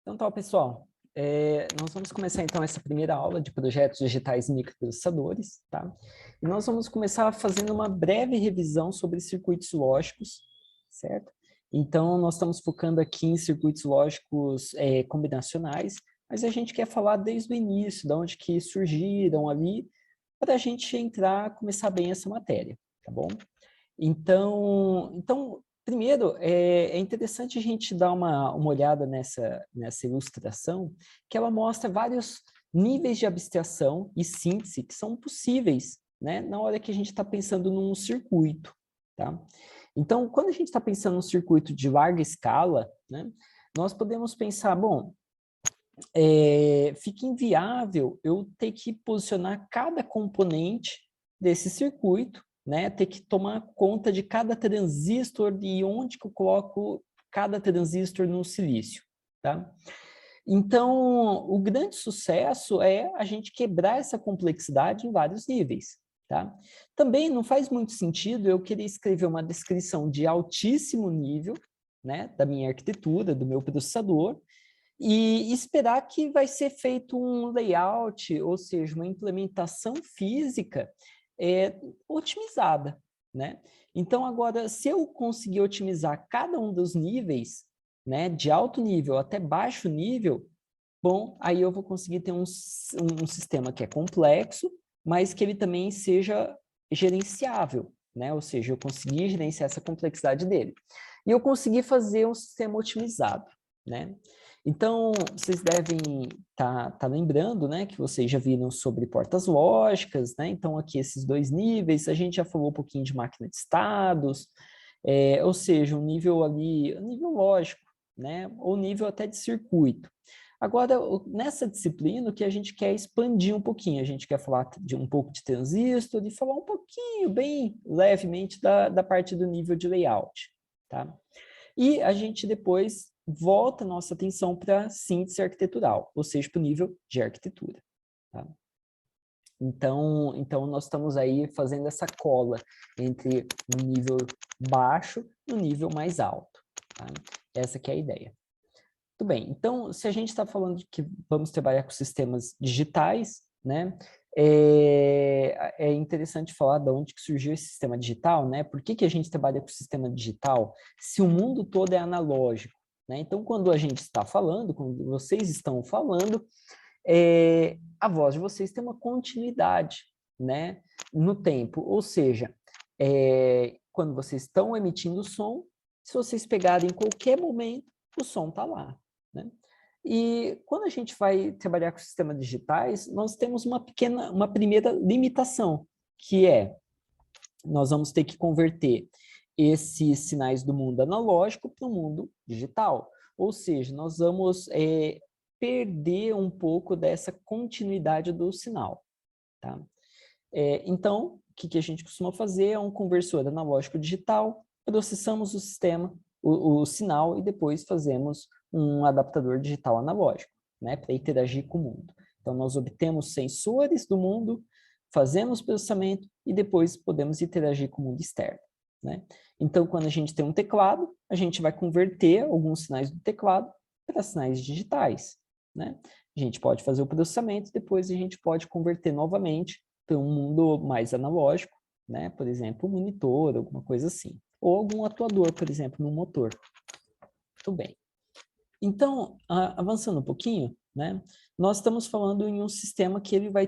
Então tá, pessoal. Nós vamos começar então essa primeira aula de projetos digitais e microprocessadores, tá? E nós vamos começar fazendo uma breve revisão sobre circuitos lógicos, certo? Então, nós estamos focando aqui em circuitos lógicos combinacionais, mas a gente quer falar desde o início, de onde que surgiram ali, para a gente entrar, começar bem essa matéria, tá bom? Então primeiro, é interessante a gente dar uma olhada nessa ilustração, que ela mostra vários níveis de abstração e síntese que são possíveis, né, na hora que a gente está pensando num circuito, tá? Então, quando a gente está pensando num circuito de larga escala, né, nós podemos pensar, bom, fica inviável eu ter que posicionar cada componente desse circuito, né? Ter que tomar conta de cada transistor e onde que eu coloco cada transistor no silício, tá? Então, o grande sucesso é a gente quebrar essa complexidade em vários níveis, tá? Também não faz muito sentido eu querer escrever uma descrição de altíssimo nível, né, da minha arquitetura, do meu processador, e esperar que vai ser feito um layout, ou seja, uma implementação física otimizada, né? Então, agora, se eu conseguir otimizar cada um dos níveis, né, de alto nível até baixo nível, bom, aí eu vou conseguir ter um sistema que é complexo, mas que ele também seja gerenciável, né? Ou seja, eu conseguir gerenciar essa complexidade dele. E eu conseguir fazer um sistema otimizado, né? Então, vocês devem tá lembrando, né, que vocês já viram sobre portas lógicas, né? Então, aqui esses dois níveis, a gente já falou um pouquinho de máquina de estados, ou seja, um nível ali, um nível lógico, né? Ou nível até de circuito. Agora, nessa disciplina, o que a gente quer é expandir um pouquinho, a gente quer falar de um pouco de transistor e falar um pouquinho, bem levemente, da parte do nível de layout, tá? E a gente depois volta a nossa atenção para a síntese arquitetural, ou seja, para o nível de arquitetura, tá? Então, nós estamos aí fazendo essa cola entre um nível baixo e um nível mais alto, tá? Essa que é a ideia. Muito bem, então, se a gente está falando de que vamos trabalhar com sistemas digitais, né, é interessante falar de onde que surgiu esse sistema digital, né? Por que a gente trabalha com sistema digital se o mundo todo é analógico, né? Então, quando a gente está falando, quando vocês estão falando, a voz de vocês tem uma continuidade, né, no tempo, ou seja, quando vocês estão emitindo som, se vocês pegarem em qualquer momento, o som está lá, né? E quando a gente vai trabalhar com sistemas digitais, nós temos uma primeira limitação, que é, nós vamos ter que converter esses sinais do mundo analógico para o mundo digital. Ou seja, nós vamos perder um pouco dessa continuidade do sinal, tá? Então, o que a gente costuma fazer é um conversor analógico digital, processamos o sistema, o sinal, e depois fazemos um adaptador digital analógico, né, para interagir com o mundo. Então, nós obtemos sensores do mundo, fazemos processamento e depois podemos interagir com o mundo externo, né? Então, quando a gente tem um teclado, a gente vai converter alguns sinais do teclado para sinais digitais, né? A gente pode fazer o processamento, depois a gente pode converter novamente para um mundo mais analógico, né? Por exemplo, um monitor, alguma coisa assim. Ou algum atuador, por exemplo, no motor. Muito bem. Então, avançando um pouquinho, né? Nós estamos falando em um sistema que ele vai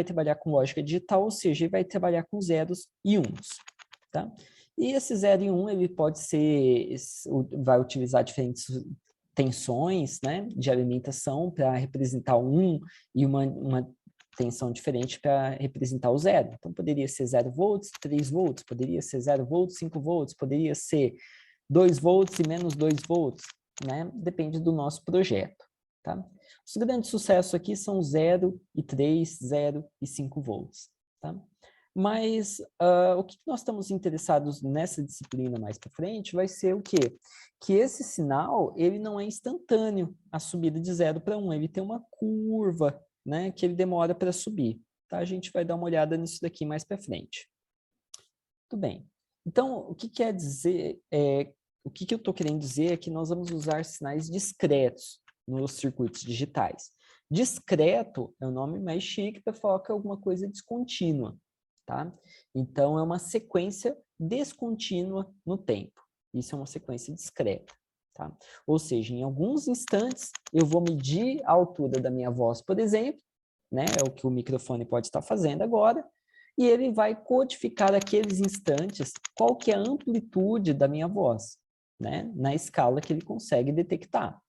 trabalhar com lógica digital, ou seja, ele vai trabalhar com zeros e uns, tá? E esse 0 e 1, ele pode ser, vai utilizar diferentes tensões, né, de alimentação para representar o 1 e uma tensão diferente para representar o 0. Então, poderia ser 0 volts, 3 volts, poderia ser 0 volts, 5 volts, poderia ser 2 volts e menos 2 volts, né? Depende do nosso projeto, tá? Os grandes sucessos aqui são 0 e 3, 0 e 5 volts, tá? Mas o que nós estamos interessados nessa disciplina mais para frente vai ser o quê? Que esse sinal, ele não é instantâneo, a subida de 0 para 1, ele tem uma curva, né, que ele demora para subir, tá? A gente vai dar uma olhada nisso daqui mais para frente. Muito bem. Então, o que quer dizer, o que eu estou querendo dizer é que nós vamos usar sinais discretos, nos circuitos digitais. Discreto é o nome mais chique para falar que é alguma coisa descontínua, tá? Então, é uma sequência descontínua no tempo. Isso é uma sequência discreta, tá? Ou seja, em alguns instantes, eu vou medir a altura da minha voz, por exemplo, né? É o que o microfone pode estar fazendo agora, e ele vai codificar aqueles instantes qual que é a amplitude da minha voz, né? Na escala que ele consegue detectar.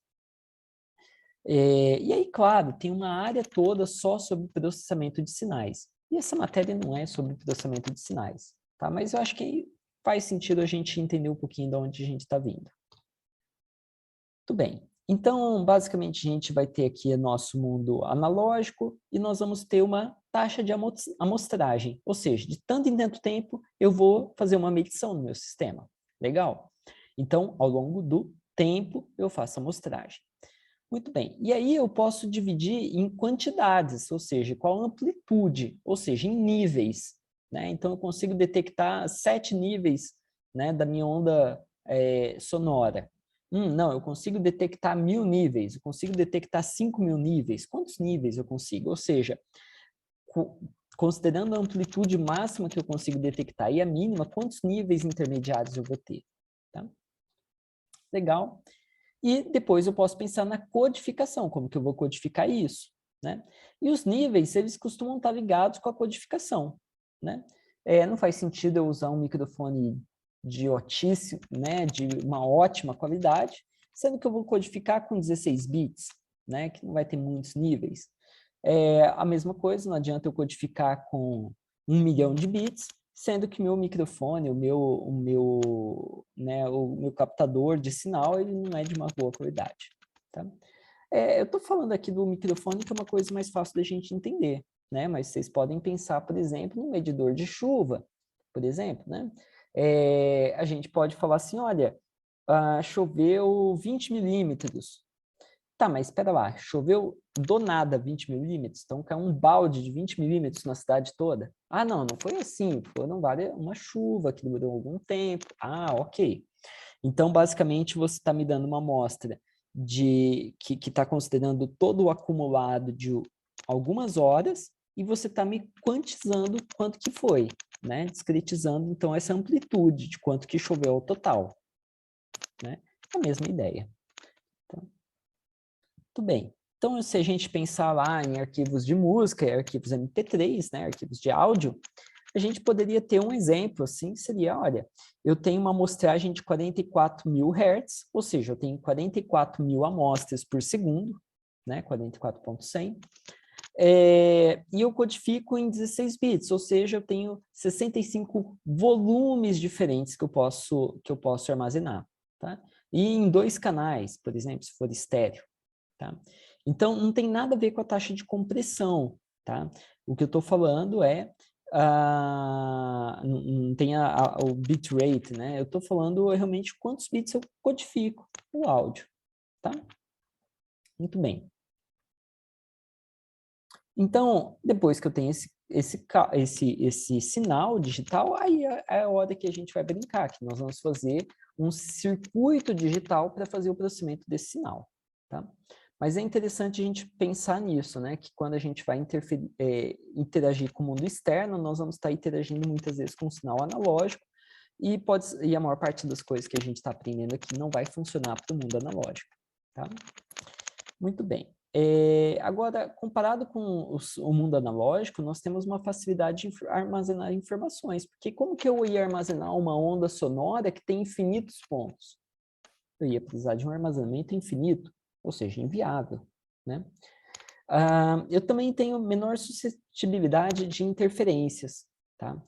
E aí, claro, tem uma área toda só sobre processamento de sinais. E essa matéria não é sobre processamento de sinais, tá? Mas eu acho que faz sentido a gente entender um pouquinho de onde a gente está vindo. Tudo bem. Então, basicamente, a gente vai ter aqui nosso mundo analógico e nós vamos ter uma taxa de amostragem. Ou seja, de tanto em tanto tempo, eu vou fazer uma medição no meu sistema. Legal? Então, ao longo do tempo, eu faço a amostragem. Muito bem. E aí eu posso dividir em quantidades, ou seja, qual a amplitude, ou seja, em níveis, né? Então eu consigo detectar 7 níveis, né, da minha onda sonora. Não, eu consigo detectar 1000 níveis, eu consigo detectar 5000 níveis. Quantos níveis eu consigo? Ou seja, considerando a amplitude máxima que eu consigo detectar e a mínima, quantos níveis intermediários eu vou ter? Tá? Legal. E depois eu posso pensar na codificação, como que eu vou codificar isso, né? E os níveis, eles costumam estar ligados com a codificação, né? Não faz sentido eu usar um microfone de uma ótima qualidade, sendo que eu vou codificar com 16 bits, né? Que não vai ter muitos níveis. A mesma coisa, não adianta eu codificar com 1 milhão de bits, sendo que meu microfone, o meu captador de sinal, ele não é de uma boa qualidade. Tá? Eu estou falando aqui do microfone, que é uma coisa mais fácil da gente entender, né? Mas vocês podem pensar, por exemplo, no medidor de chuva, por exemplo, né? A gente pode falar assim, olha, choveu 20 milímetros. Tá, mas espera lá, choveu do nada 20 milímetros? Então caiu um balde de 20 milímetros na cidade toda? Ah, não foi assim, foram uma chuva que durou algum tempo. Ah, ok. Então, basicamente, você está me dando uma amostra que está considerando todo o acumulado de algumas horas e você está me quantizando quanto que foi, né? Discretizando, então, essa amplitude de quanto que choveu ao total, né? É a mesma ideia. Muito bem. Então, se a gente pensar lá em arquivos de música, arquivos MP3, né, arquivos de áudio, a gente poderia ter um exemplo, assim, que seria, olha, eu tenho uma amostragem de 44.000 Hz, ou seja, eu tenho 44.000 amostras por segundo, né, 44.100, e eu codifico em 16 bits, ou seja, eu tenho 65 volumes diferentes que eu posso armazenar, tá? E em 2 canais, por exemplo, se for estéreo. Tá? Então, não tem nada a ver com a taxa de compressão. Tá? O que eu estou falando não tem o bitrate, né? Eu estou falando realmente quantos bits eu codifico o áudio. Tá? Muito bem. Então, depois que eu tenho esse sinal digital, aí é a hora que a gente vai brincar, que nós vamos fazer um circuito digital para fazer o processamento desse sinal. Tá? Mas é interessante a gente pensar nisso, né? Que quando a gente vai interagir com o mundo externo, nós vamos estar interagindo muitas vezes com um sinal analógico e a maior parte das coisas que a gente está aprendendo aqui não vai funcionar para o mundo analógico. Tá? Muito bem. Agora, comparado com o mundo analógico, nós temos uma facilidade de armazenar informações, porque como que eu ia armazenar uma onda sonora que tem infinitos pontos? Eu ia precisar de um armazenamento infinito, ou seja, inviável, né? Eu também tenho menor suscetibilidade de interferências, tá?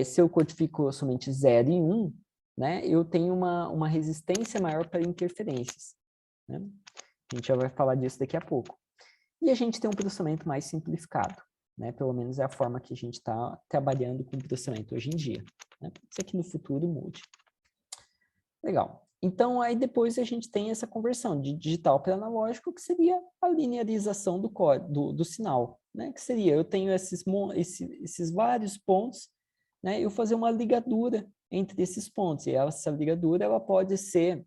Se eu codifico somente 0 e 1, né, eu tenho uma resistência maior para interferências, né? A gente já vai falar disso daqui a pouco. E a gente tem um processamento mais simplificado, né? Pelo menos é a forma que a gente está trabalhando com o processamento hoje em dia, né? Isso aqui no futuro mude. Legal. Então, aí depois a gente tem essa conversão de digital para analógico, que seria a linearização do sinal, né? Que seria, eu tenho esses vários pontos, né? Eu fazer uma ligadura entre esses pontos. E essa ligadura, ela pode ser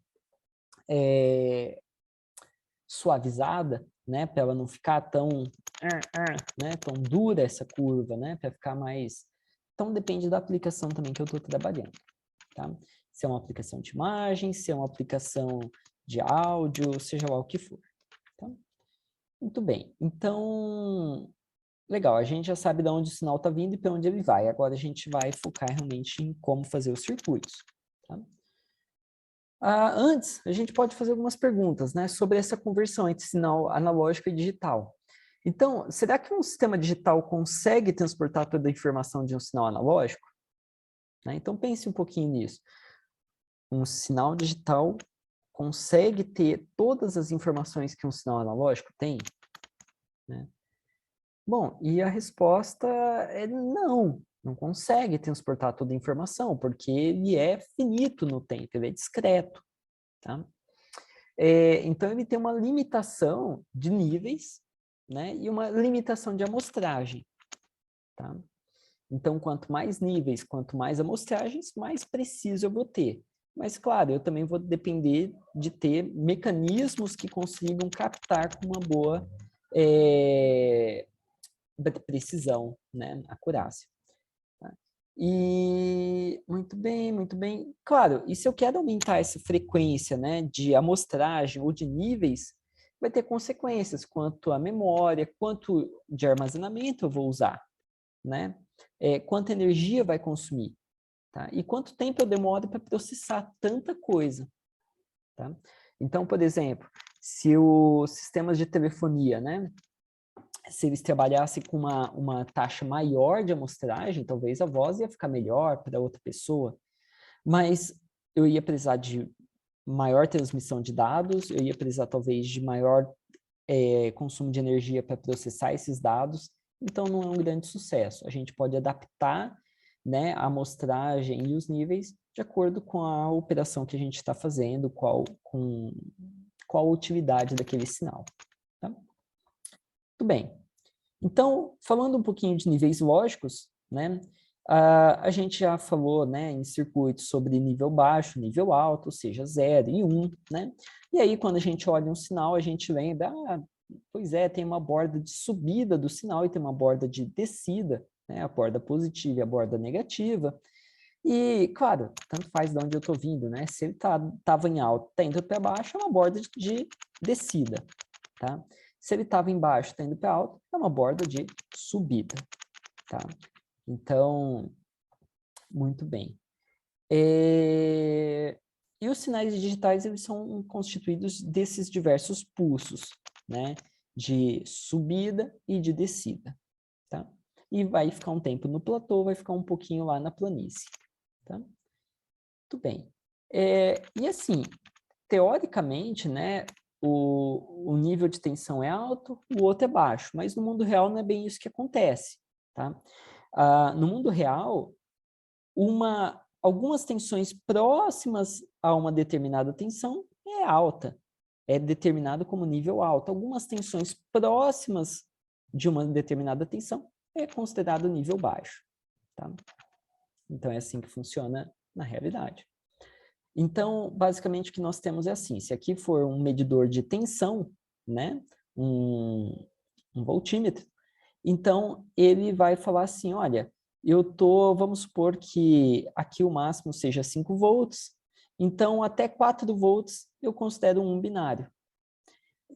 suavizada, né, para ela não ficar tão, né, tão dura essa curva, né, para ficar mais... Então, depende da aplicação também que eu estou trabalhando, tá? Se é uma aplicação de imagem, se é uma aplicação de áudio, seja lá o que for, tá? Muito bem. Então, legal, a gente já sabe de onde o sinal está vindo e para onde ele vai. Agora a gente vai focar realmente em como fazer os circuitos, tá? Antes, a gente pode fazer algumas perguntas, né, sobre essa conversão entre sinal analógico e digital. Então, será que um sistema digital consegue transportar toda a informação de um sinal analógico? Né? Então, pense um pouquinho nisso. Um sinal digital consegue ter todas as informações que um sinal analógico tem? Né? Bom, e a resposta é não, não consegue transportar toda a informação, porque ele é finito no tempo, ele é discreto. Tá? Então, ele tem uma limitação de níveis, né, e uma limitação de amostragem. Tá? Então, quanto mais níveis, quanto mais amostragens, mais preciso eu vou ter. Mas, claro, eu também vou depender de ter mecanismos que consigam captar com uma boa precisão, né, acurácia. Tá? E muito bem, muito bem. Claro, e se eu quero aumentar essa frequência, né, de amostragem ou de níveis, vai ter consequências quanto à memória, quanto de armazenamento eu vou usar, né? Quanta energia vai consumir, tá? E quanto tempo eu demoro para processar tanta coisa, tá? Então, por exemplo, se os sistemas de telefonia, né, se eles trabalhassem com uma taxa maior de amostragem, talvez a voz ia ficar melhor para outra pessoa, mas eu ia precisar de maior transmissão de dados, eu ia precisar talvez de maior consumo de energia para processar esses dados, então não é um grande sucesso. A gente pode adaptar, né, a amostragem e os níveis de acordo com a operação que a gente está fazendo, qual a utilidade daquele sinal. Tá? Muito bem. Então, falando um pouquinho de níveis lógicos, né, a gente já falou, né, em circuitos sobre nível baixo, nível alto, ou seja, 0 e 1, né? E aí, quando a gente olha um sinal, a gente lembra, pois é, tem uma borda de subida do sinal e tem uma borda de descida, né, a borda positiva e a borda negativa. E, claro, tanto faz de onde eu estou vindo, né? Se ele estava em alto, está indo para baixo, é uma borda de descida, tá? Se ele estava embaixo, está indo para alto, é uma borda de subida, tá? Então, muito bem. E os sinais digitais, eles são constituídos desses diversos pulsos, né? De subida e de descida, tá? E vai ficar um tempo no platô, vai ficar um pouquinho lá na planície, tá? Muito bem. E assim, teoricamente, né, o nível de tensão é alto, o outro é baixo, mas no mundo real não é bem isso que acontece, tá? No mundo real, algumas tensões próximas a uma determinada tensão é alta, é determinado como nível alto. Algumas tensões próximas de uma determinada tensão é considerado nível baixo, tá? Então, é assim que funciona na realidade. Então, basicamente, o que nós temos é assim, se aqui for um medidor de tensão, né, um voltímetro, então ele vai falar assim, olha, vamos supor que aqui o máximo seja 5 volts, então até 4 volts eu considero um binário.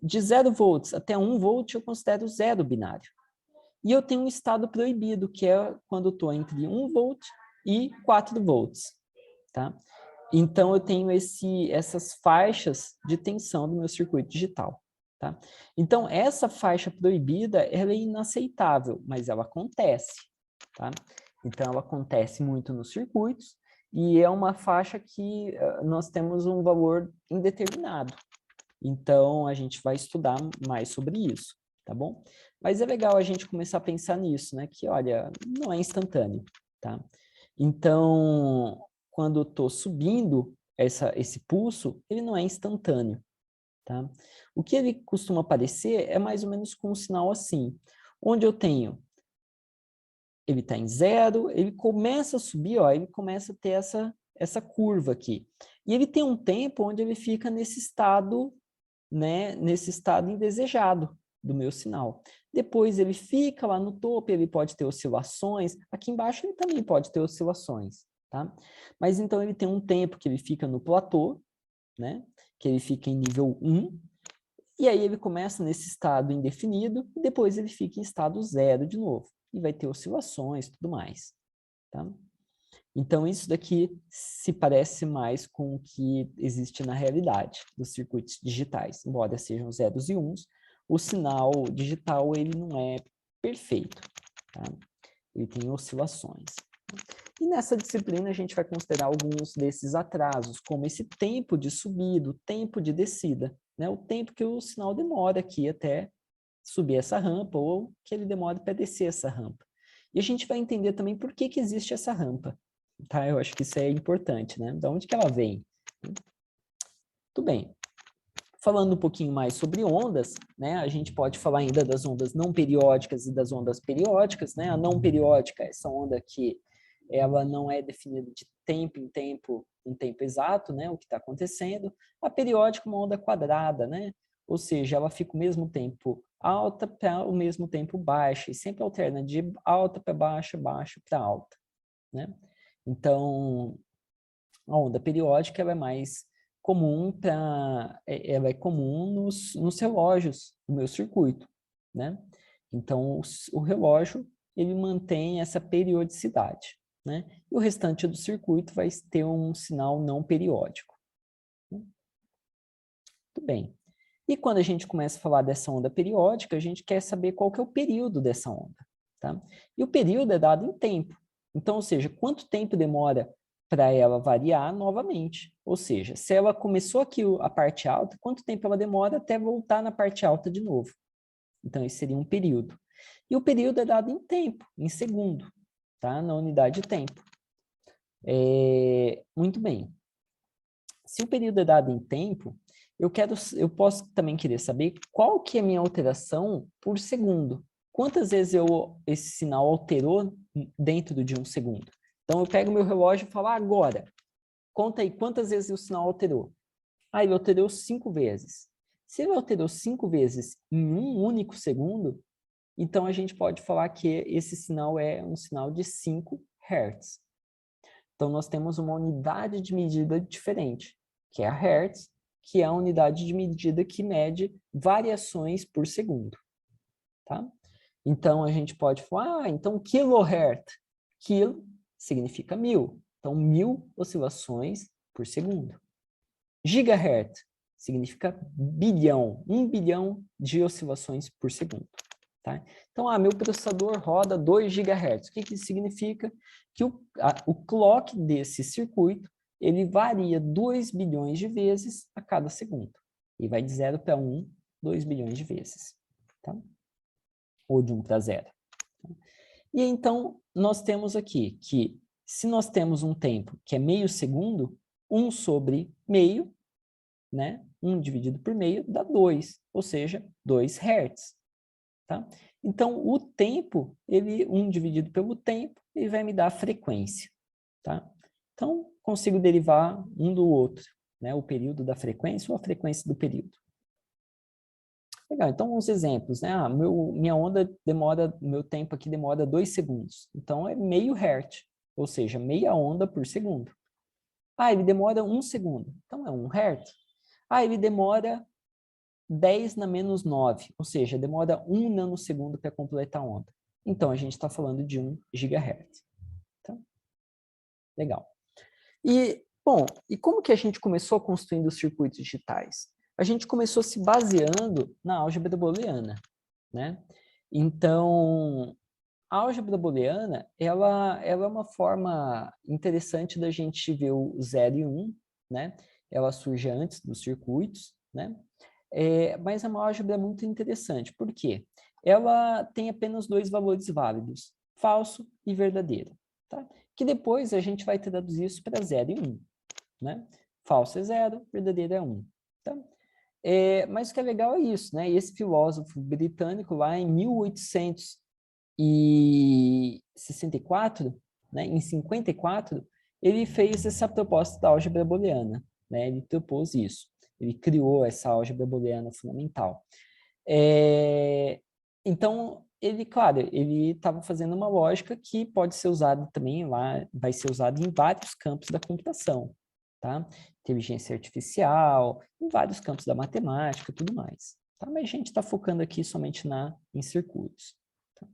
De 0 volts até 1 volt eu considero zero binário. E eu tenho um estado proibido, que é quando eu estou entre 1 volt e 4 volts, tá? Então, eu tenho essas faixas de tensão do meu circuito digital. Tá? Então, essa faixa proibida, ela é inaceitável, mas ela acontece. Tá? Então, ela acontece muito nos circuitos e é uma faixa que nós temos um valor indeterminado. Então, a gente vai estudar mais sobre isso, tá bom? Mas é legal a gente começar a pensar nisso, né? Que, olha, não é instantâneo, tá? Então, quando eu estou subindo esse pulso, ele não é instantâneo, tá? O que ele costuma aparecer é mais ou menos com um sinal assim, onde eu tenho, ele está em 0, ele começa a subir, ó, ele começa a ter essa curva aqui. E ele tem um tempo onde ele fica nesse estado né, nesse estado indesejado do meu sinal. Depois ele fica lá no topo, ele pode ter oscilações, aqui embaixo ele também pode ter oscilações, tá? Mas então ele tem um tempo que ele fica no platô, né, que ele fica em nível 1, e aí ele começa nesse estado indefinido, e depois ele fica em estado 0 de novo, e vai ter oscilações e tudo mais, tá? Então, isso daqui se parece mais com o que existe na realidade dos circuitos digitais. Embora sejam zeros e uns, o sinal digital ele não é perfeito, tá? Ele tem oscilações. E nessa disciplina a gente vai considerar alguns desses atrasos, como esse tempo de subida, o tempo de descida, né? O tempo que o sinal demora aqui até subir essa rampa ou que ele demora para descer essa rampa. E a gente vai entender também por que que existe essa rampa. Tá? Eu acho que isso é importante, né? De onde que ela vem? Tudo bem. Falando um pouquinho mais sobre ondas, né? A gente pode falar ainda das ondas não periódicas e das ondas periódicas, né? A não periódica é essa onda que ela não é definida de tempo em tempo, um tempo exato, né? O que está acontecendo. A periódica é uma onda quadrada, né? Ou seja, ela fica o mesmo tempo alta para o mesmo tempo baixa, e sempre alterna de alta para baixa, baixa para alta, né? Então, a onda periódica ela é mais comum ela é comum nos relógios do meu circuito, né? Então, o relógio ele mantém essa periodicidade, né? E o restante do circuito vai ter um sinal não periódico. Muito bem. E quando a gente começa a falar dessa onda periódica, a gente quer saber qual que é o período dessa onda, tá? E o período é dado em tempo. Então, ou seja, quanto tempo demora para ela variar novamente? Ou seja, se ela começou aqui a parte alta, quanto tempo ela demora até voltar na parte alta de novo? Então, esse seria um período. E o período é dado em tempo, em segundo, tá? Na unidade de tempo. Muito bem. Se o período é dado em tempo, eu posso também querer saber qual que é a minha alteração por segundo. Quantas vezes esse sinal alterou dentro de um segundo? Então, eu pego meu relógio e falo, agora, conta aí quantas vezes o sinal alterou. Ah, ele alterou 5 vezes. Se ele alterou 5 vezes em um único segundo, então a gente pode falar que esse sinal é um sinal de 5 Hz. Então, nós temos uma unidade de medida diferente, que é a Hertz, que é a unidade de medida que mede variações por segundo. Tá? Então, a gente pode falar, então kilohertz. Kilo significa 1000. Então, 1000 oscilações por segundo. Gigahertz significa bilhão, 1 bilhão de oscilações por segundo. Tá? Então, meu processador roda 2 GHz. O que isso significa? Que o clock desse circuito ele varia 2 bilhões de vezes a cada segundo. E vai de 0 para 1, 2 bilhões de vezes. Tá? Ou de 1 para 0. Tá? E então, nós temos aqui que, se nós temos um tempo que é meio segundo, 1 sobre meio, né? 1 dividido por meio dá 2, ou seja, 2 Hz. Tá? Então, o tempo, 1 dividido pelo tempo, ele vai me dar a frequência. Tá? Então, consigo derivar um do outro, né? O período da frequência ou a frequência do período. Legal, então uns exemplos, né? Minha onda demora, meu tempo aqui demora 2 segundos. Então, é meio Hertz, ou seja, meia onda por segundo. Ele demora 1 segundo. Então, é 1 Hertz. Ele demora 10 na menos 9, ou seja, demora 1 nanosegundo para completar a onda. Então, a gente está falando de 1 GHz. Então, legal. E, bom, e como que a gente começou construindo os circuitos digitais? A gente começou se baseando na álgebra booleana, né? Então, a álgebra booleana, ela é uma forma interessante da gente ver o 0 e 1, né? Ela surge antes dos circuitos, né? Mas é uma álgebra muito interessante. Por quê? Ela tem apenas 2 valores válidos, falso e verdadeiro. Tá? Que depois a gente vai traduzir isso para 0 e 1. Né? Falso é 0, verdadeiro é 1. Tá? Mas o que é legal é isso. Né? E esse filósofo britânico, lá em 1864, né? Em 54, ele fez essa proposta da álgebra booleana. Né? Ele propôs isso. Ele criou essa álgebra booleana fundamental. Então, ele, claro, ele estava fazendo uma lógica que pode ser usada também lá, vai ser usada em vários campos da computação, tá? Inteligência artificial, em vários campos da matemática, tudo mais. Tá? Mas a gente está focando aqui somente em circuitos. Tá?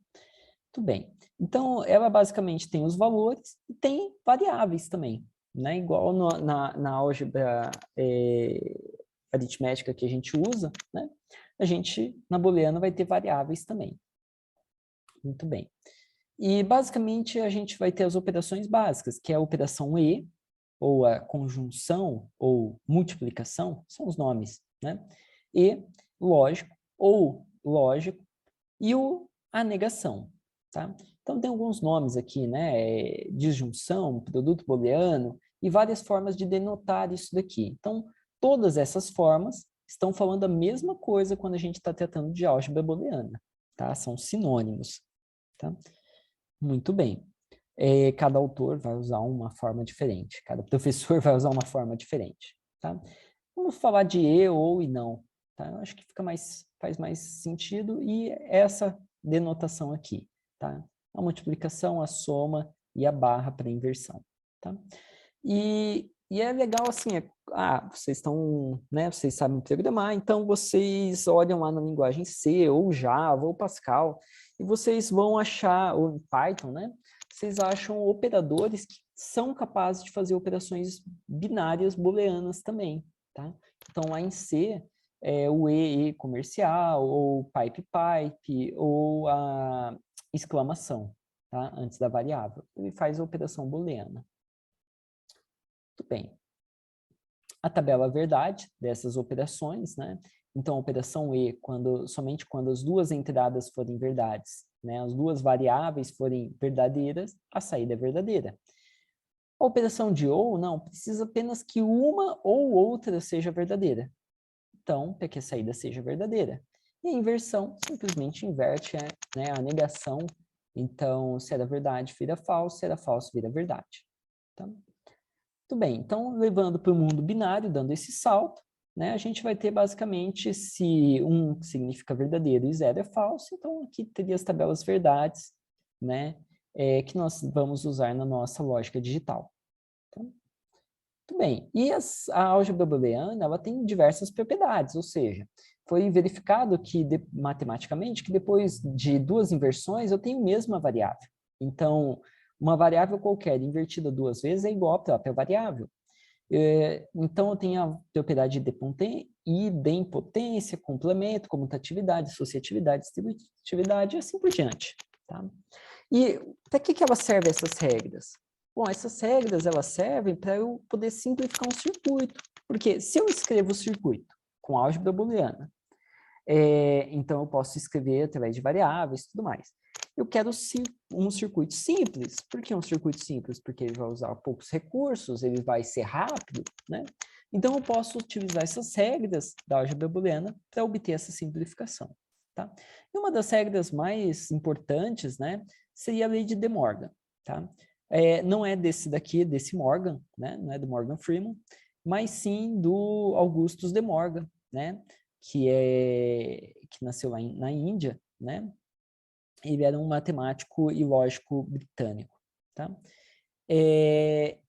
Tudo bem. Então, ela basicamente tem os valores e tem variáveis também, né? Igual na álgebra aritmética que a gente usa, né? A gente, na booleana, vai ter variáveis também. Muito bem. E, basicamente, a gente vai ter as operações básicas, que é a operação E, ou a conjunção, ou multiplicação, são os nomes, né? E, lógico, ou lógico, e a negação, tá? Então, tem alguns nomes aqui, né? Disjunção, produto booleano, e várias formas de denotar isso daqui. Então, todas essas formas estão falando a mesma coisa quando a gente está tratando de álgebra booleana, tá? São sinônimos, tá? Muito bem. Cada autor vai usar uma forma diferente, cada professor vai usar uma forma diferente, tá? Vamos falar de e, ou e não, tá? Eu acho que faz mais sentido e essa denotação aqui, tá? A multiplicação, a soma e a barra para inversão, tá? E é legal assim, vocês estão, né, vocês sabem programar, então vocês olham lá na linguagem C, ou Java, ou Pascal, e vocês vão achar, ou Python, né? Vocês acham operadores que são capazes de fazer operações binárias booleanas também, tá? Então, lá em C, o e comercial, ou pipe, ou a exclamação, tá? Antes da variável. Ele faz a operação booleana. Muito bem. A tabela verdade dessas operações, né? Então, a operação E, somente quando as duas entradas forem verdades, né? As duas variáveis forem verdadeiras, a saída é verdadeira. A operação de ou, não, precisa apenas que uma ou outra seja verdadeira. Então, para que a saída seja verdadeira. E a inversão simplesmente inverte, né, a negação. Então, se era verdade, vira falso, se era falso, vira verdade. Tá? Muito bem, então, levando para o mundo binário, dando esse salto, né, a gente vai ter basicamente se 1 significa verdadeiro e 0 é falso, então aqui teria as tabelas verdades, né, que nós vamos usar na nossa lógica digital. Tá? Muito bem, e a álgebra booleana, ela tem diversas propriedades, ou seja, foi verificado que, matematicamente, que depois de duas inversões eu tenho a mesma variável. Então, uma variável qualquer invertida duas vezes é igual à própria variável. Então, eu tenho a propriedade de idempotência, complemento, comutatividade, associatividade, distributividade e assim por diante. Tá? E para que elas servem essas regras? Bom, essas regras elas servem para eu poder simplificar um circuito. Porque se eu escrevo o circuito com álgebra booleana, então eu posso escrever através de variáveis e tudo mais. Eu quero um circuito simples. Por que um circuito simples? Porque ele vai usar poucos recursos, ele vai ser rápido, né? Então eu posso utilizar essas regras da álgebra booleana para obter essa simplificação, tá? E uma das regras mais importantes, né, seria a lei de De Morgan, tá? Não é desse daqui, desse Morgan, né? Não é do Morgan Freeman, mas sim do Augustus De Morgan, né? Que nasceu lá na Índia, né? Ele era um matemático e lógico britânico, tá? E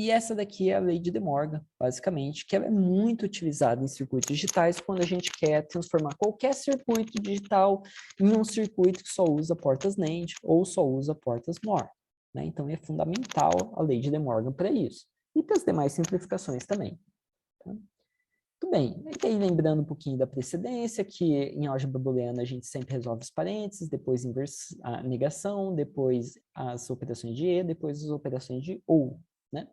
essa daqui é a lei de De Morgan, basicamente, que ela é muito utilizada em circuitos digitais quando a gente quer transformar qualquer circuito digital em um circuito que só usa portas NAND ou só usa portas MOR, né? Então, é fundamental a lei de De Morgan para isso. E para as demais simplificações também. Tá? Muito bem, e aí lembrando um pouquinho da precedência, que em álgebra booleana a gente sempre resolve os parênteses, depois a negação, depois as operações de e, depois as operações de ou, né?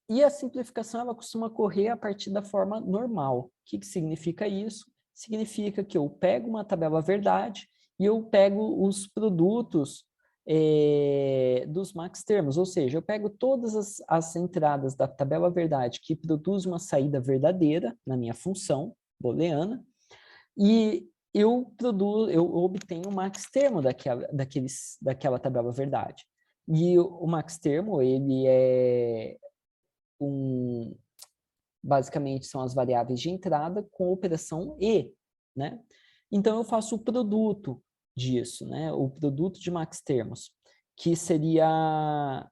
E a simplificação ela costuma ocorrer a partir da forma normal. O que significa isso? Significa que eu pego uma tabela verdade e eu pego os produtos dos max termos, ou seja, eu pego todas as entradas da tabela verdade que produz uma saída verdadeira na minha função booleana e eu obtenho o max termo daquela tabela verdade. E o max termo, ele é basicamente são as variáveis de entrada com a operação E, né? Então eu faço o produto disso, né? O produto de max termos, que seria a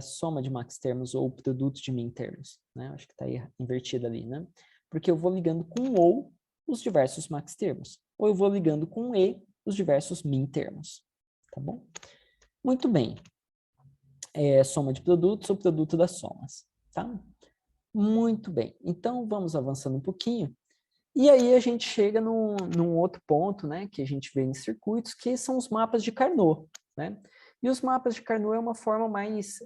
soma de max termos ou o produto de min termos, né? Acho que está aí invertido ali, né? Porque eu vou ligando com ou os diversos max termos, ou eu vou ligando com e os diversos min termos, tá bom? Muito bem. Soma de produtos ou produto das somas, tá? Muito bem. Então, vamos avançando um pouquinho. E aí a gente chega num outro ponto, né, que a gente vê em circuitos, que são os mapas de Carnot, né? E os mapas de Carnot é uma forma mais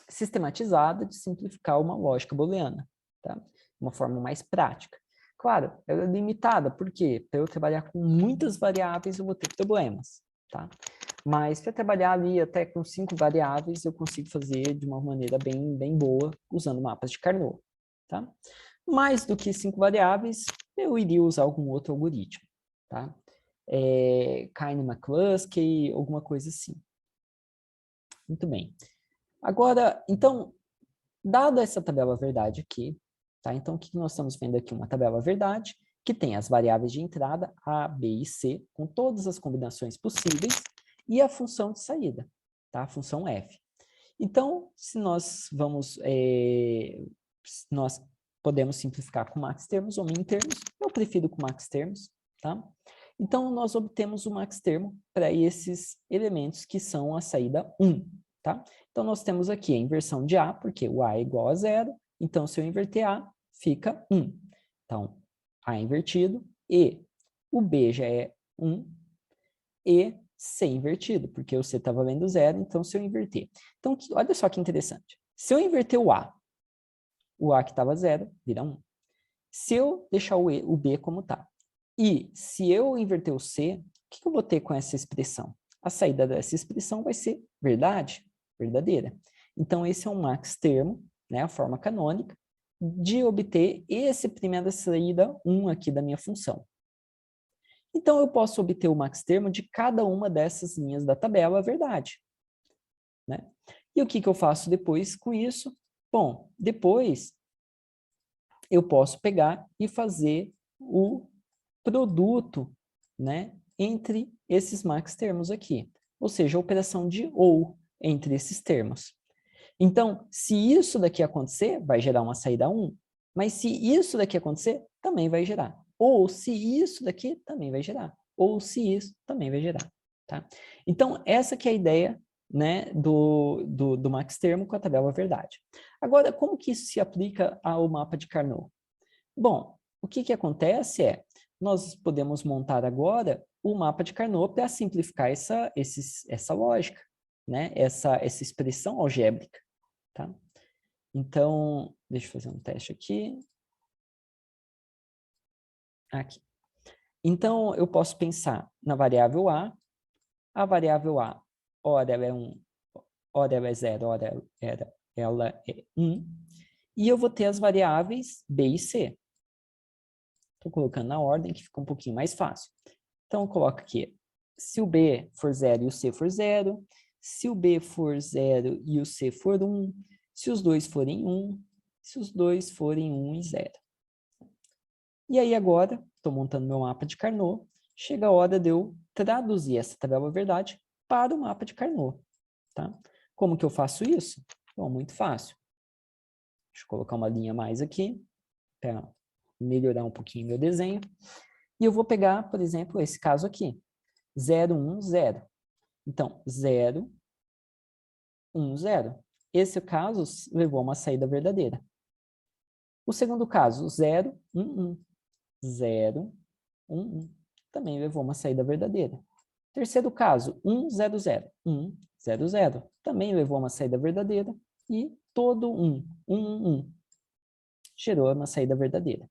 sistematizada de simplificar uma lógica booleana, tá? Uma forma mais prática. Claro, ela é limitada, por quê? Para eu trabalhar com muitas variáveis, eu vou ter problemas, tá? Mas para trabalhar ali até com 5 variáveis, eu consigo fazer de uma maneira bem boa, usando mapas de Carnot, tá? Mais do que 5 variáveis, eu iria usar algum outro algoritmo, tá? Kahneman-McCluskey, alguma coisa assim. Muito bem. Agora, então, dada essa tabela verdade aqui, tá? Então, o que nós estamos vendo aqui? Uma tabela verdade, que tem as variáveis de entrada, A, B e C, com todas as combinações possíveis, e a função de saída, tá? A função f. Então, se nós nós podemos simplificar com max termos ou min termos, eu prefiro com max termos, tá? Então, nós obtemos o max termo para esses elementos que são a saída 1, tá? Então, nós temos aqui a inversão de A, porque o A é igual a 0, então, se eu inverter A, fica 1. Então, A invertido, e o B já é 1, e C invertido, porque o C está valendo 0, então se eu inverter. Então, olha só que interessante. Se eu inverter o A que estava 0, vira 1. Se eu deixar o B como está, e se eu inverter o C, o que eu vou ter com essa expressão? A saída dessa expressão vai ser verdade, verdadeira. Então, esse é um max termo, né, a forma canônica, de obter esse primeira saída 1 aqui da minha função. Então, eu posso obter o max termo de cada uma dessas linhas da tabela, verdade, né? E o que eu faço depois com isso? Bom, depois eu posso pegar e fazer o produto, né, entre esses max termos aqui. Ou seja, a operação de ou entre esses termos. Então, se isso daqui acontecer, vai gerar uma saída 1. Mas se isso daqui acontecer, também vai gerar. Ou se isso daqui, também vai gerar. Ou se isso, também vai gerar. Tá? Então, essa que é a ideia, né, do max termo com a tabela verdade. Agora, como que isso se aplica ao mapa de Carnot? Bom, o que acontece é, nós podemos montar agora o mapa de Carnot para simplificar essa lógica, né, essa expressão algébrica. Tá? Então, deixa eu fazer um teste aqui. Aqui. Então, eu posso pensar na variável A variável A, ora ela é 1, ora ela é 0, ora ela é 1, e eu vou ter as variáveis B e C. Estou colocando na ordem que fica um pouquinho mais fácil. Então, eu coloco aqui, se o B for 0 e o C for 0, se o B for 0 e o C for 1, se os dois forem 1, se os dois forem 1 e 0. E aí agora, estou montando meu mapa de Carnot, chega a hora de eu traduzir essa tabela verdade para o mapa de Carnot. Tá? Como que eu faço isso? Bom, muito fácil. Deixa eu colocar uma linha a mais aqui, para melhorar um pouquinho meu desenho. E eu vou pegar, por exemplo, esse caso aqui, 0, 1, 0. Então, 0, 1, 0. Esse caso levou a uma saída verdadeira. O segundo caso, 0, 1, 1. 0, 1, 1. Também levou uma saída verdadeira. Terceiro caso, 1, 0, 0. 1, 0, 0. Também levou uma saída verdadeira. E todo 1, 1, 1, 1. Gerou uma saída verdadeira.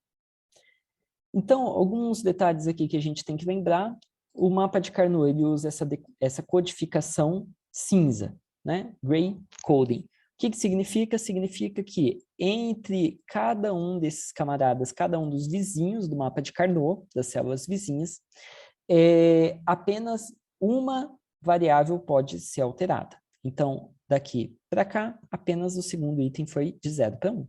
Então, alguns detalhes aqui que a gente tem que lembrar. O mapa de Carnot, ele usa essa codificação cinza, né? Gray coding. O que significa? Significa que entre cada um desses camaradas, cada um dos vizinhos do mapa de Carnot, das células vizinhas, apenas uma variável pode ser alterada. Então, daqui para cá, apenas o segundo item foi de 0 para 1.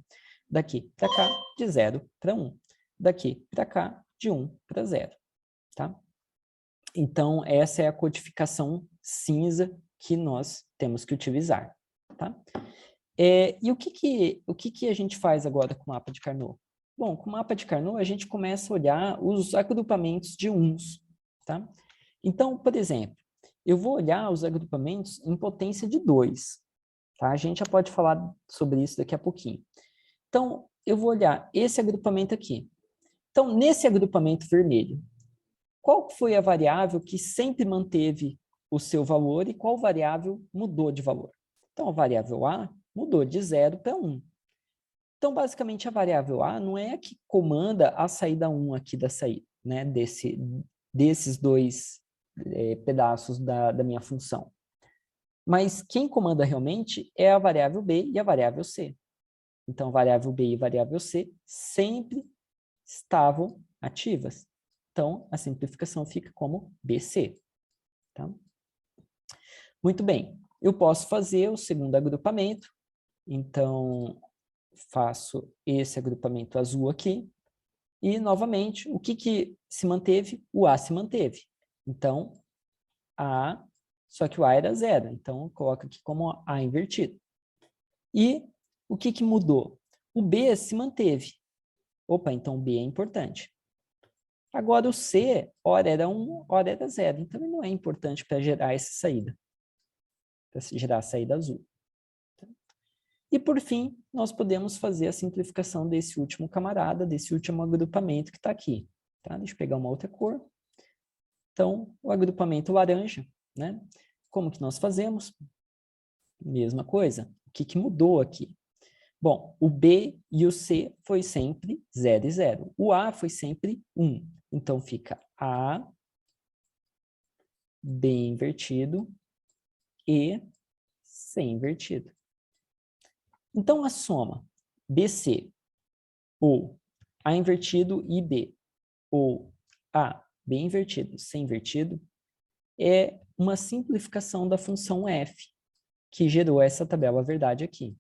Daqui para cá, de 0 para 1. Daqui para cá, de 1 para 0. Tá? Então, essa é a codificação cinza que nós temos que utilizar. Tá? E o que a gente faz agora com o mapa de Carnot? Bom, com o mapa de Carnot, a gente começa a olhar os agrupamentos de uns. Tá? Então, por exemplo, eu vou olhar os agrupamentos em potência de 2. Tá? A gente já pode falar sobre isso daqui a pouquinho. Então, eu vou olhar esse agrupamento aqui. Então, nesse agrupamento vermelho, qual foi a variável que sempre manteve o seu valor e qual variável mudou de valor? Então, a variável A mudou de 0 para 1. Então, basicamente, a variável A não é a que comanda a saída 1 aqui da saída, né? Desses dois pedaços da minha função. Mas quem comanda realmente é a variável B e a variável C. Então, a variável B e a variável C sempre estavam ativas. Então, a simplificação fica como BC. Tá? Muito bem. Eu posso fazer o segundo agrupamento. Então, faço esse agrupamento azul aqui. E, novamente, o que se manteve? O A se manteve. Então, A, só que o A era 0. Então, eu coloco aqui como A invertido. E o que mudou? O B se manteve. Opa, então o B é importante. Agora, o C, ora era 1, ora era 0. Então, ele não é importante para gerar essa saída. Para gerar a saída azul. E, por fim, nós podemos fazer a simplificação desse último camarada, desse último agrupamento que está aqui. Tá? Deixa eu pegar uma outra cor. Então, o agrupamento laranja, né? Como que nós fazemos? Mesma coisa. O que mudou aqui? Bom, o B e o C foi sempre 0 e 0. O A foi sempre 1. Então, fica A, B invertido e C invertido. Então, a soma BC ou A invertido e B, ou A, B invertido, C invertido, é uma simplificação da função f, que gerou essa tabela verdade aqui.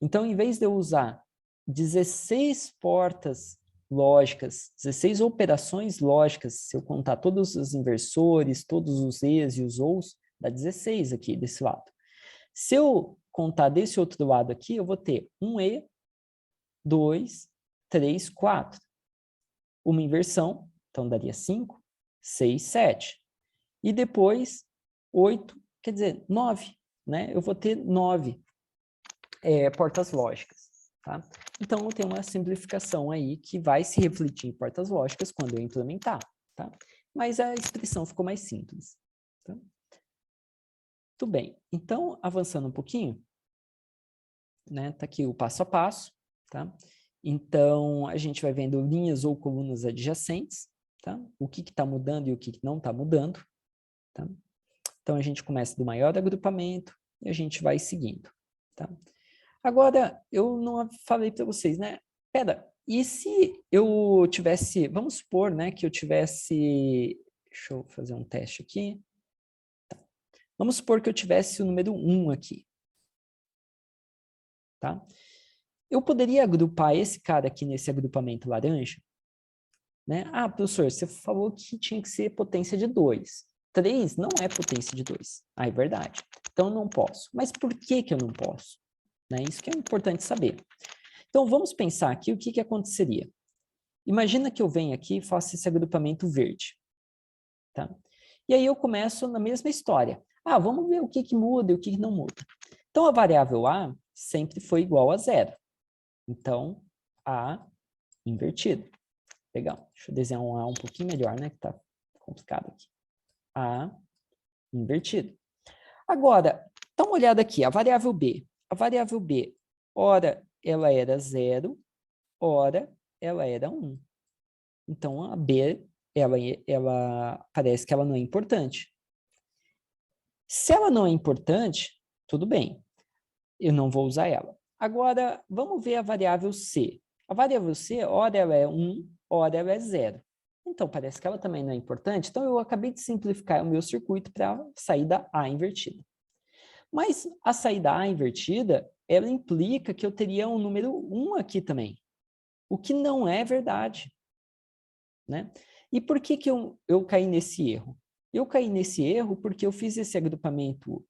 Então, em vez de eu usar 16 portas lógicas, 16 operações lógicas, se eu contar todos os inversores, todos os e's e os ou's, dá 16 aqui desse lado. Se eu contar desse outro lado aqui, eu vou ter um e, 2, 3, 4. Uma inversão, então daria 5, 6, 7. E depois 8, quer dizer, 9. Né? Eu vou ter 9 portas lógicas. Tá? Então, eu tenho uma simplificação aí que vai se refletir em portas lógicas quando eu implementar. Tá? Mas a expressão ficou mais simples. Tá? Muito bem. Então, avançando um pouquinho, né? Tá aqui o passo a passo. Tá? Então, a gente vai vendo linhas ou colunas adjacentes. Tá? O que está mudando e o que não está mudando. Tá? Então, a gente começa do maior agrupamento e a gente vai seguindo. Tá? Agora, eu não falei para vocês, né? Pera, e se eu tivesse, vamos supor, né, que eu tivesse, deixa eu fazer um teste aqui. Tá. Vamos supor que eu tivesse o número 1 aqui. Tá? Eu poderia agrupar esse cara aqui nesse agrupamento laranja? Né? Ah, professor, você falou que tinha que ser potência de 2. 3 não é potência de 2. Ah, é verdade. Então, eu não posso. Mas por que eu não posso? Né? Isso que é importante saber. Então, vamos pensar aqui o que aconteceria. Imagina que eu venho aqui e faço esse agrupamento verde. Tá? E aí eu começo na mesma história. Ah, vamos ver o que muda e o que não muda. Então, a variável A sempre foi igual a 0. Então, A invertido. Legal. Deixa eu desenhar um A um pouquinho melhor, né? Que tá complicado aqui. A invertido. Agora, dá uma olhada aqui, a variável B. A variável B, ora ela era 0, ora ela era 1. Então, a B, ela parece que ela não é importante. Se ela não é importante, tudo bem. Eu não vou usar ela. Agora, vamos ver a variável C. A variável C, ora ela é 1, ora ela é 0. Então, parece que ela também não é importante. Então, eu acabei de simplificar o meu circuito para a saída A invertida. Mas a saída A invertida, ela implica que eu teria um número 1 aqui também. O que não é verdade, né? E por que eu caí nesse erro? Eu caí nesse erro porque eu fiz esse agrupamento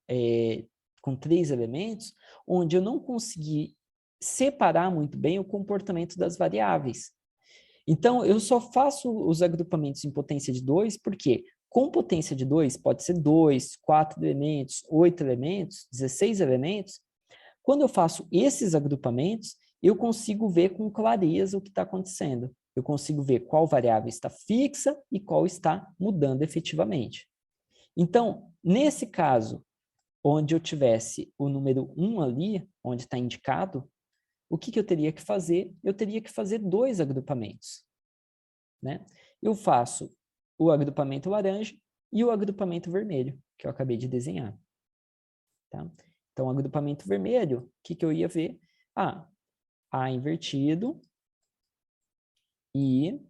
com 3 elementos, onde eu não consegui separar muito bem o comportamento das variáveis. Então, eu só faço os agrupamentos em potência de 2, porque com potência de 2, pode ser 2, 4 elementos, 8 elementos, 16 elementos. Quando eu faço esses agrupamentos, eu consigo ver com clareza o que está acontecendo. Eu consigo ver qual variável está fixa e qual está mudando efetivamente. Então, nesse caso, onde eu tivesse o número 1 ali, onde está indicado, o que eu teria que fazer? Eu teria que fazer 2 agrupamentos, né? Eu faço o agrupamento laranja e o agrupamento vermelho, que eu acabei de desenhar. Tá? Então, o agrupamento vermelho, o que eu ia ver? A invertido e o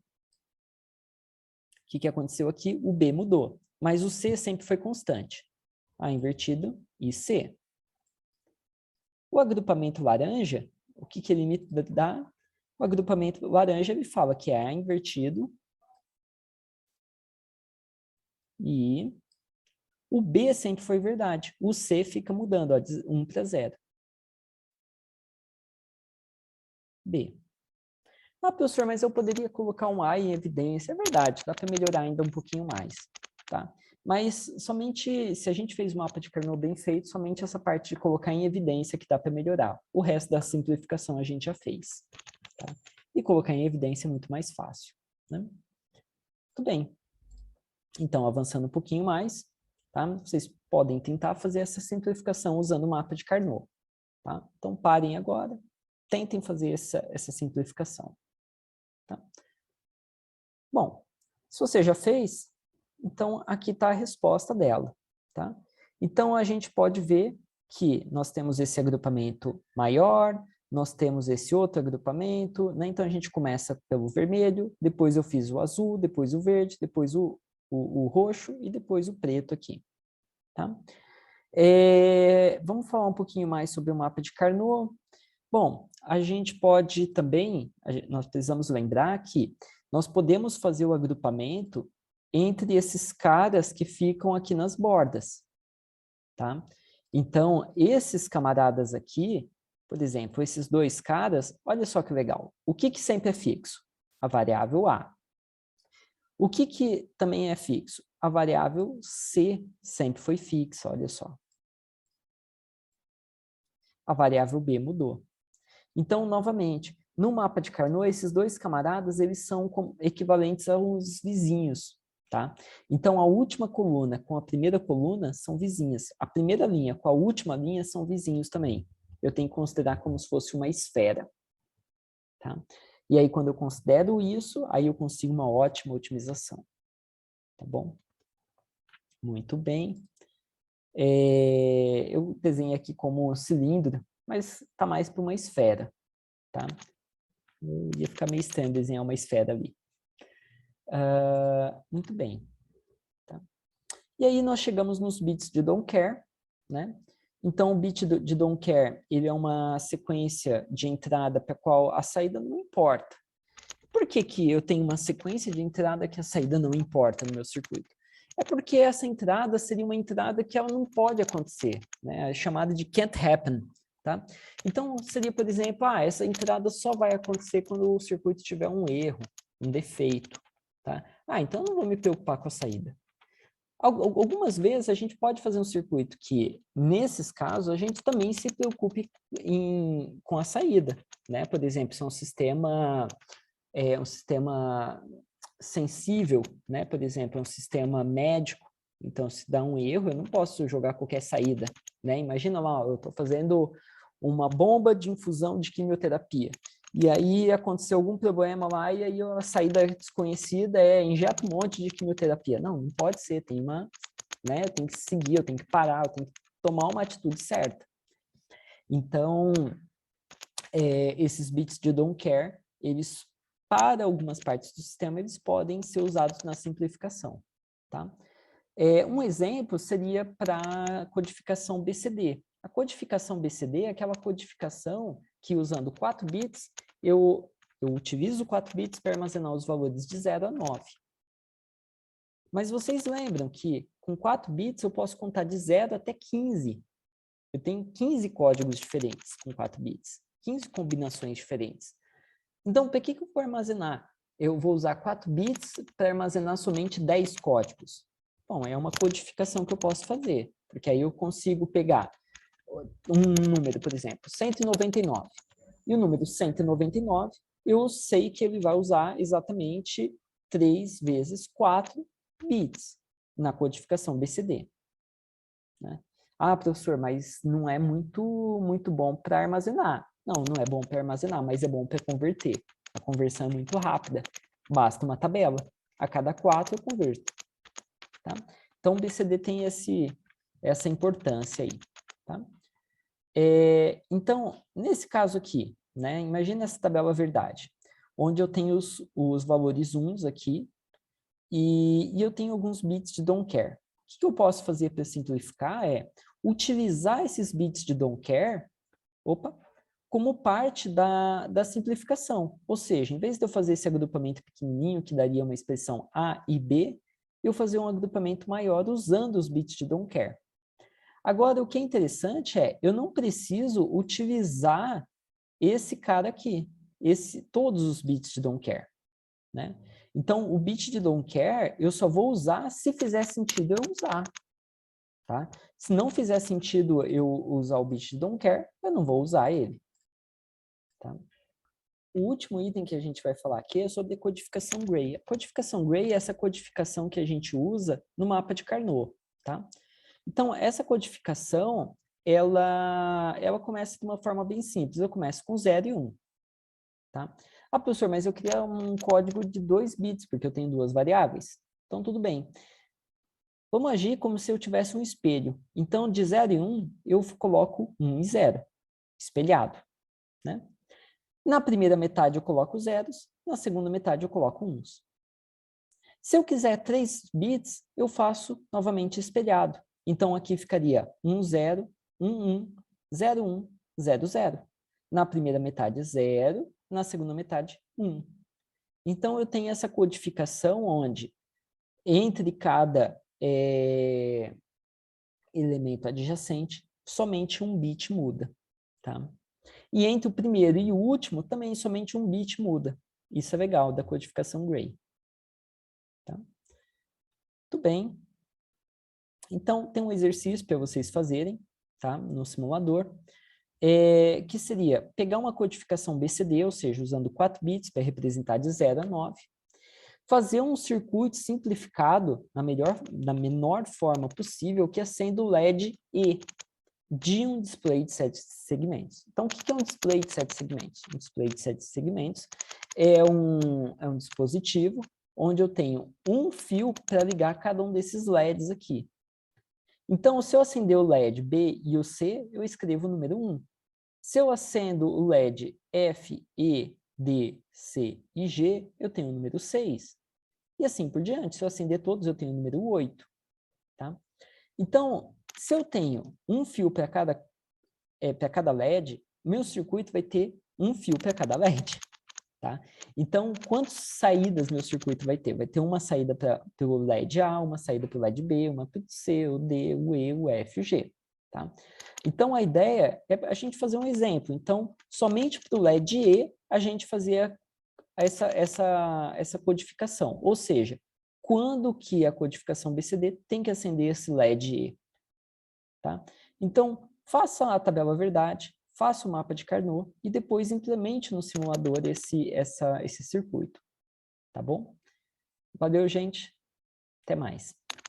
que aconteceu aqui? O B mudou, mas o C sempre foi constante. A invertido e C. O agrupamento laranja, o que ele me dá? O agrupamento laranja, ele fala que é A invertido e o B sempre foi verdade. O C fica mudando, ó, de 1 para 0. B. Professor, mas eu poderia colocar um A em evidência. É verdade, dá para melhorar ainda um pouquinho mais, tá? Mas somente, se a gente fez um mapa de Carnot bem feito, somente essa parte de colocar em evidência que dá para melhorar. O resto da simplificação a gente já fez, tá? E colocar em evidência é muito mais fácil, né? Tudo bem. Então, avançando um pouquinho mais, tá? Vocês podem tentar fazer essa simplificação usando o mapa de Carnot, tá? Então, parem agora, tentem fazer essa simplificação. Tá? Bom, se você já fez, então aqui está a resposta dela. Tá? Então, a gente pode ver que nós temos esse agrupamento maior, nós temos esse outro agrupamento, né? Então a gente começa pelo vermelho, depois eu fiz o azul, depois o verde, depois o roxo e depois o preto aqui. Tá? Vamos falar um pouquinho mais sobre o mapa de Carnot. Bom, a gente pode também, nós precisamos lembrar que nós podemos fazer o agrupamento entre esses caras que ficam aqui nas bordas, tá? Então, esses camaradas aqui, por exemplo, esses 2 caras, olha só que legal. O que sempre é fixo? A variável A. O que também é fixo? A variável C sempre foi fixa, olha só. A variável B mudou. Então, novamente, no mapa de Carnot, esses 2 camaradas, eles são equivalentes aos vizinhos, tá? Então, a última coluna com a primeira coluna são vizinhas. A primeira linha com a última linha são vizinhos também. Eu tenho que considerar como se fosse uma esfera, tá? E aí, quando eu considero isso, aí eu consigo uma ótima otimização, tá bom? Muito bem. Eu desenhei aqui como cilindro, mas tá mais para uma esfera, tá? Ia ficar meio estranho desenhar uma esfera ali. Muito bem. Tá? E aí nós chegamos nos bits de don't care, né? Então o bit de don't care, ele é uma sequência de entrada para a qual a saída não importa. Por que eu tenho uma sequência de entrada que a saída não importa no meu circuito? É porque essa entrada seria uma entrada que ela não pode acontecer, né? É chamada de can't happen. Tá? Então, seria, por exemplo, essa entrada só vai acontecer quando o circuito tiver um erro, um defeito. Tá? Então eu não vou me preocupar com a saída. Algumas vezes a gente pode fazer um circuito que, nesses casos, a gente também se preocupe com a saída. Né? Por exemplo, se é um sistema sensível, né? Por exemplo, é um sistema médico. Então, se dá um erro, eu não posso jogar qualquer saída. Né? Imagina lá, eu estou fazendo uma bomba de infusão de quimioterapia. E aí aconteceu algum problema lá e aí a saída desconhecida injeta um monte de quimioterapia. Não pode ser, né, eu tenho que seguir, eu tenho que parar, eu tenho que tomar uma atitude certa. Então, esses bits de don't care, eles para algumas partes do sistema, eles podem ser usados na simplificação, tá? Um exemplo seria para a codificação BCD. A codificação BCD é aquela codificação que, usando 4 bits, eu utilizo 4 bits para armazenar os valores de 0 a 9. Mas vocês lembram que com 4 bits eu posso contar de 0 até 15. Eu tenho 15 códigos diferentes com 4 bits, 15 combinações diferentes. Então, para que eu vou armazenar? Eu vou usar 4 bits para armazenar somente 10 códigos. Bom, é uma codificação que eu posso fazer, porque aí eu consigo pegar um número, por exemplo, 199. E o número 199, eu sei que ele vai usar exatamente 3 vezes 4 bits na codificação BCD. Né? Ah, professor, mas não é muito bom para armazenar. Não, não é bom para armazenar, mas é bom para converter. A conversão é muito rápida. Basta uma tabela. A cada 4 eu converto. Tá? Então, o BCD tem essa importância aí. Tá? Então, nesse caso aqui, né, imagina essa tabela verdade, onde eu tenho os valores uns aqui, e eu tenho alguns bits de don't care. O que eu posso fazer para simplificar é utilizar esses bits de don't care, como parte da simplificação. Ou seja, em vez de eu fazer esse agrupamento pequenininho, que daria uma expressão A e B, eu fazer um agrupamento maior usando os bits de don't care. Agora, o que é interessante é, eu não preciso utilizar esse cara aqui, todos os bits de don't care, né? Então, o bit de don't care, eu só vou usar se fizer sentido eu usar, tá? Se não fizer sentido eu usar o bit de don't care, eu não vou usar ele, tá? O último item que a gente vai falar aqui é sobre a codificação Gray. A codificação Gray é essa codificação que a gente usa no mapa de Carnot, tá? Então, essa codificação, ela começa de uma forma bem simples. Eu começo com 0 e 1. Tá? Ah, professor, mas eu queria um código de 2 bits, porque eu tenho 2 variáveis. Então, tudo bem. Vamos agir como se eu tivesse um espelho. Então, de 0 e 1, eu coloco 1 e 0, espelhado. Né? Na primeira metade, eu coloco zeros. Na segunda metade, eu coloco 1s. Se eu quiser 3 bits, eu faço novamente espelhado. Então, aqui ficaria 1, 0, 1, 1, 0, 1, 0, 0. Na primeira metade, 0. Na segunda metade, 1. Então, eu tenho essa codificação onde, entre cada elemento adjacente, somente um bit muda. Tá? E entre o primeiro e o último, também somente um bit muda. Isso é legal, da codificação Gray. Tá? Tudo bem. Então, tem um exercício para vocês fazerem, tá? No simulador, que seria pegar uma codificação BCD, ou seja, usando 4 bits para representar de 0 a 9, fazer um circuito simplificado na menor forma possível, que é sendo o LED E de um display de 7 segmentos. Então, o que é um display de 7 segmentos? Um display de 7 segmentos é um dispositivo onde eu tenho um fio para ligar cada um desses LEDs aqui. Então, se eu acender o LED B e o C, eu escrevo o número 1. Se eu acendo o LED F, E, D, C e G, eu tenho o número 6. E assim por diante. Se eu acender todos, eu tenho o número 8. Tá? Então, se eu tenho um fio para cada LED, meu circuito vai ter um fio para cada LED. Tá? Então, quantas saídas meu circuito vai ter? Vai ter uma saída para o LED A, uma saída para o LED B, uma para o C, o D, o E, o F e o G. Tá? Então, a ideia é a gente fazer um exemplo. Então, somente para o LED E, a gente fazia essa codificação. Ou seja, quando que a codificação BCD tem que acender esse LED E. Tá? Então, faça a tabela verdade, faça o mapa de Carnot e depois implemente no simulador esse circuito. Tá bom? Valeu, gente. Até mais.